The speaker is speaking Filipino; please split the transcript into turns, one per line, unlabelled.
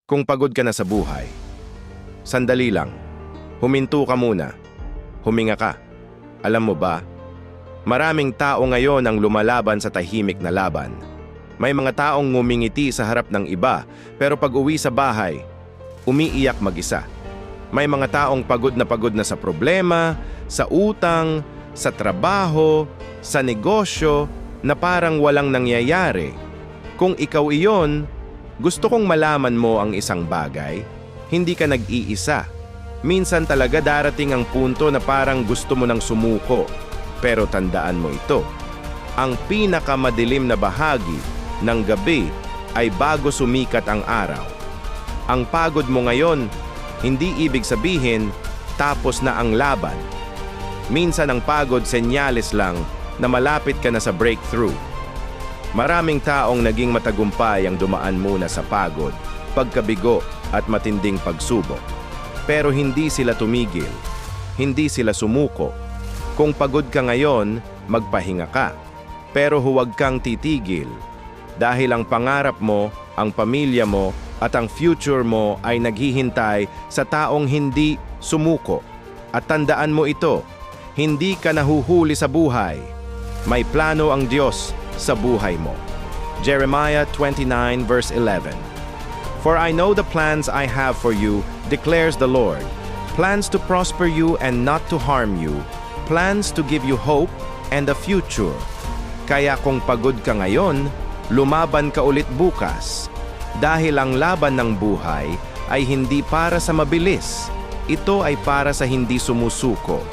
Kung pagod ka na sa buhay, sandali lang. Huminto ka muna. Huminga ka. Alam mo ba, maraming tao ngayon ang lumalaban sa tahimik na laban. May mga taong ngumingiti sa harap ng iba, pero pag uwi sa bahay, umiiyak mag-isa. May mga taong pagod na sa problema, sa utang, sa trabaho, sa negosyo, na parang walang nangyayari. Kung ikaw iyon, gusto kong malaman mo ang isang bagay, hindi ka nag-iisa. Minsan talaga darating ang punto na parang gusto mo nang sumuko. Pero tandaan mo ito, ang pinakamadilim na bahagi ng gabi ay bago sumikat ang araw. Ang pagod mo ngayon, hindi ibig sabihin tapos na ang laban. Minsan ang pagod senyales lang na malapit ka na sa breakthrough. Maraming taong naging matagumpay ang dumaan muna sa pagod, pagkabigo at matinding pagsubok. Pero hindi sila tumigil, hindi sila sumuko. Kung pagod ka ngayon, magpahinga ka. Pero huwag kang titigil dahil ang pangarap mo, ang pamilya mo at ang future mo ay naghihintay sa taong hindi sumuko. At tandaan mo ito, hindi ka nahuhuli sa buhay. May plano ang Diyos sa buhay mo. Jeremiah 29 verse 11. For I know the plans I have for you, declares the Lord. Plans to prosper you and not to harm you. Plans to give you hope and a future. Kaya kung pagod ka ngayon, lumaban ka ulit bukas. Dahil ang laban ng buhay ay hindi para sa mabilis. Ito ay para sa hindi sumusuko.